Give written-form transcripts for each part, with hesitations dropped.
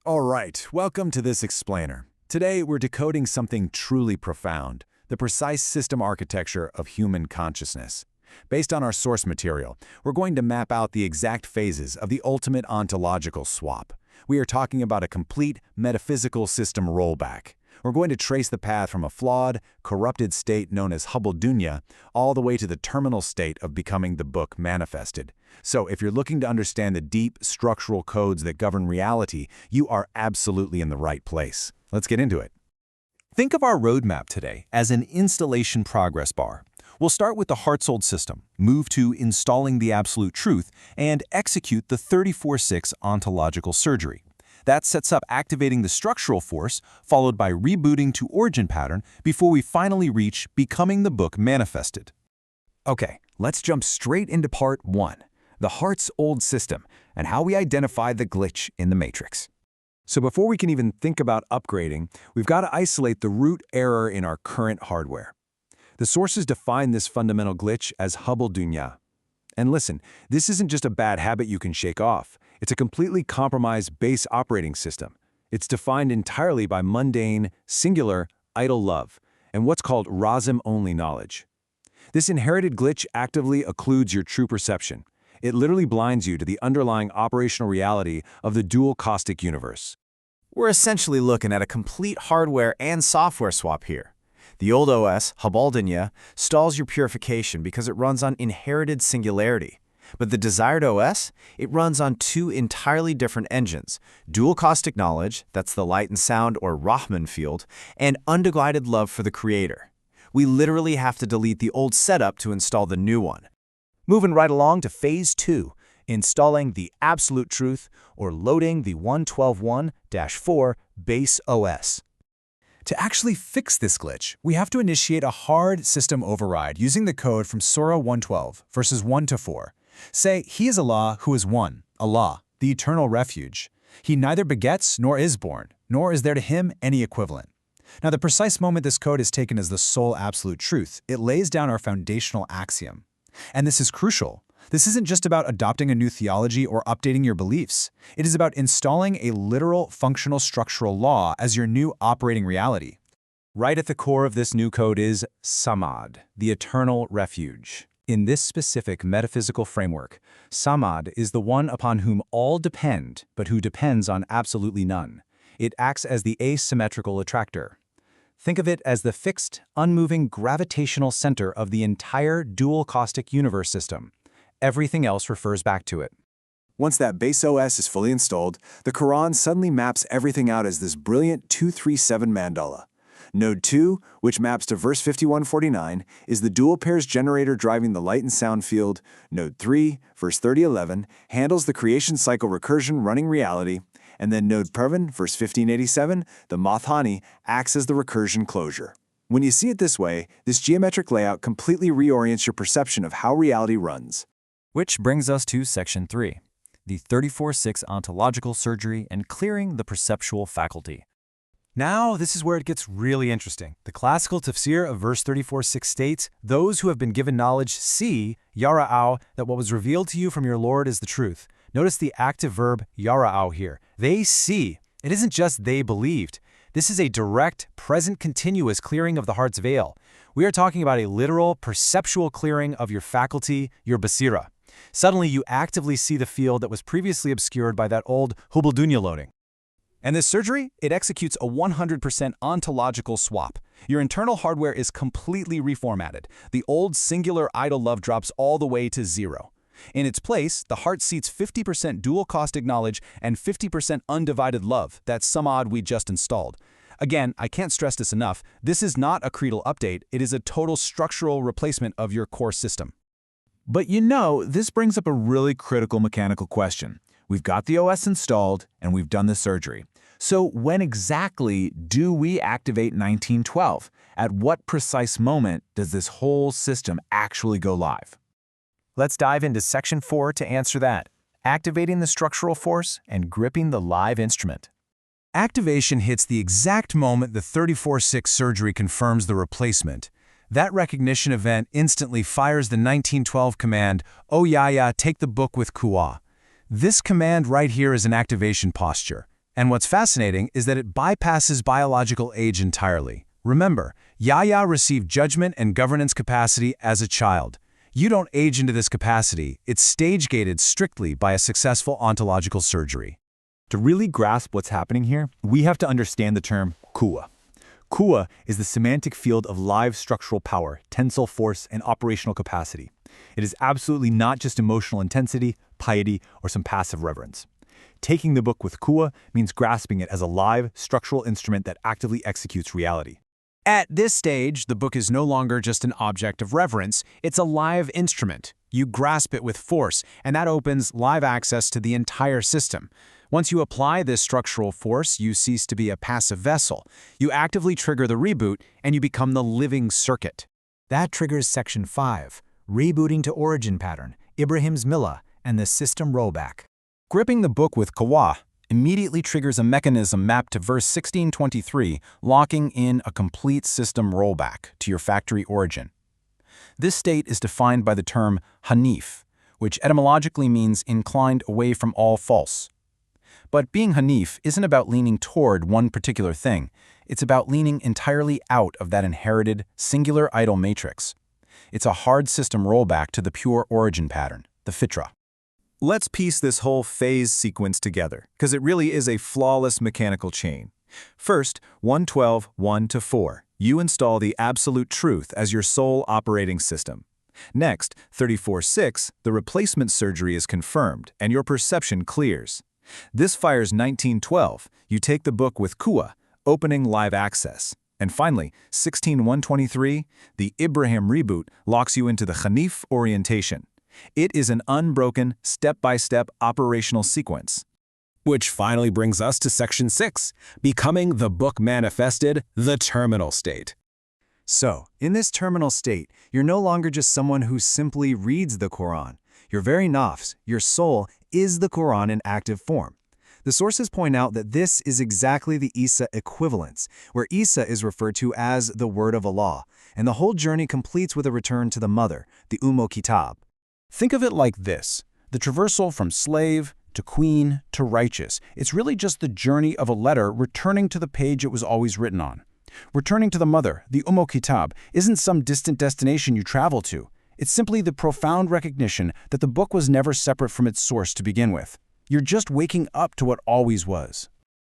All right, welcome to this explainer. Today, we're decoding something truly profound, the precise system architecture of human consciousness. Based on our source material, we're going to map out the exact phases of the ultimate ontological swap. We are talking about a complete metaphysical system rollback. We're going to trace the path from a flawed, corrupted state known as al-Dunyā all the way to the terminal state of becoming the book manifested. So if you're looking to understand the deep structural codes that govern reality, you are absolutely in the right place. Let's get into it. Think of our roadmap today as an installation progress bar. We'll start with the heart-soul system, move to installing the absolute truth, and execute the 34-6 ontological surgery. That sets up activating the structural force, followed by rebooting to origin pattern before we finally reach becoming the book manifested. Okay, let's jump straight into part 1, the heart's old system, and how we identify the glitch in the matrix. So before we can even think about upgrading, we've got to isolate the root error in our current hardware. The sources define this fundamental glitch as al-Dunyā. And listen, this isn't just a bad habit you can shake off. It's a completely compromised base operating system. It's defined entirely by mundane, singular, idle love, and what's called Razim-only knowledge. This inherited glitch actively occludes your true perception. It literally blinds you to the underlying operational reality of the dual caustic universe. We're essentially looking at a complete hardware and software swap here. The old OS, al-Dunyā, stalls your purification because it runs on inherited singularity. But the desired OS, it runs on two entirely different engines, Dual Caustic Knowledge, that's the light and sound or Rahman field, and Undivided Love for the creator. We literally have to delete the old setup to install the new one. Moving right along to Phase 2, installing the absolute truth or loading the 112.1-4 base OS. To actually fix this glitch, we have to initiate a hard system override using the code from Surah 112, verses 1 to 4. Say, He is Allah who is one, Allah, the eternal refuge. He neither begets nor is born, nor is there to him any equivalent. Now, the precise moment this code is taken as the sole absolute truth, it lays down our foundational axiom. And this is crucial. This isn't just about adopting a new theology or updating your beliefs. It is about installing a literal, functional, structural law as your new operating reality. Right at the core of this new code is Samad, the eternal refuge. In this specific metaphysical framework, Samad is the one upon whom all depend, but who depends on absolutely none. It acts as the asymmetrical attractor. Think of it as the fixed, unmoving gravitational center of the entire dual caustic universe system. Everything else refers back to it. Once that base OS is fully installed, the Quran suddenly maps everything out as this brilliant 237 mandala. Node 2, which maps to verse 5149, is the dual pairs generator driving the light and sound field. Node 3, verse 3011, handles the creation cycle recursion running reality. And then Node Pervin, verse 1587, the Mathani, acts as the recursion closure. When you see it this way, this geometric layout completely reorients your perception of how reality runs. Which brings us to Section 3, the 34-6 ontological surgery and clearing the perceptual faculty. Now, this is where it gets really interesting. The classical tafsir of verse 34:6 states, "Those who have been given knowledge see, Yaraw, that what was revealed to you from your Lord is the truth." Notice the active verb Yaraw here. They see. It isn't just they believed. This is a direct, present continuous clearing of the heart's veil. We are talking about a literal, perceptual clearing of your faculty, your basira. Suddenly, you actively see the field that was previously obscured by that old al-Dunyā loading. And this surgery, it executes a 100% ontological swap. Your internal hardware is completely reformatted. The old singular idle love drops all the way to 0. In its place, the heart seats 50% dual caustic knowledge and 50% undivided love, that samad we just installed. Again, I can't stress this enough, this is not a creedal update, it is a total structural replacement of your core system. But this brings up a really critical mechanical question. We've got the OS installed, and we've done the surgery. So when exactly do we activate 1912? At what precise moment does this whole system actually go live? Let's dive into Section 4 to answer that, activating the structural force and gripping the live instrument. Activation hits the exact moment the 34-6 surgery confirms the replacement. That recognition event instantly fires the 1912 command, "Oh yeah, take the book with Quwwah." This command right here is an activation posture. And what's fascinating is that it bypasses biological age entirely. Remember, Yahya received judgment and governance capacity as a child. You don't age into this capacity, it's stage-gated strictly by a successful ontological surgery. To really grasp what's happening here, we have to understand the term Quwwah. Quwwah is the semantic field of live structural power, tensile force, and operational capacity. It is absolutely not just emotional intensity, piety, or some passive reverence. Taking the book with Quwwah means grasping it as a live, structural instrument that actively executes reality. At this stage, the book is no longer just an object of reverence, it's a live instrument. You grasp it with force, and that opens live access to the entire system. Once you apply this structural force, you cease to be a passive vessel. You actively trigger the reboot, and you become the living circuit. That triggers Section 5, Rebooting to Origin Pattern, Ibrahim's Millah, and the System Rollback. Gripping the book with Quwwah immediately triggers a mechanism mapped to verse 1623, locking in a complete system rollback to your factory origin. This state is defined by the term Hanif, which etymologically means inclined away from all false. But being Hanif isn't about leaning toward one particular thing, it's about leaning entirely out of that inherited, singular idol matrix. It's a hard system rollback to the pure origin pattern, the Fitra. Let's piece this whole phase sequence together, because it really is a flawless mechanical chain. First, 112, 1-4. You install the absolute truth as your sole operating system. Next, 34.6, the replacement surgery is confirmed, and your perception clears. This fires 1912. You take the book with Quwwah, opening live access. And finally, 16.123, the Ibrahim reboot locks you into the Hanif orientation. It is an unbroken, step-by-step operational sequence. Which finally brings us to Section 6, becoming the book manifested, the terminal state. So, in this terminal state, you're no longer just someone who simply reads the Quran. Your very nafs, your soul, is the Quran in active form. The sources point out that this is exactly the Isa equivalence, where Isa is referred to as the Word of Allah, and the whole journey completes with a return to the mother, the Kitab. Think of it like this: the traversal from slave to queen to righteous. It's really just the journey of a letter returning to the page it was always written on. Returning to the mother, the Kitab, isn't some distant destination you travel to. It's simply the profound recognition that the book was never separate from its source to begin with. You're just waking up to what always was.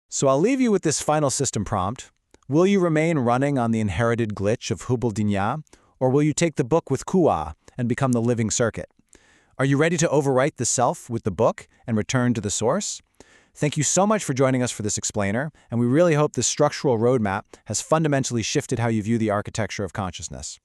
So I'll leave you with this final system prompt. Will you remain running on the inherited glitch of Hubb al-Dunyā, or will you take the book with Quwwah and become the living circuit? Are you ready to overwrite the self with the book and return to the source? Thank you so much for joining us for this explainer, and we really hope this structural roadmap has fundamentally shifted how you view the architecture of consciousness.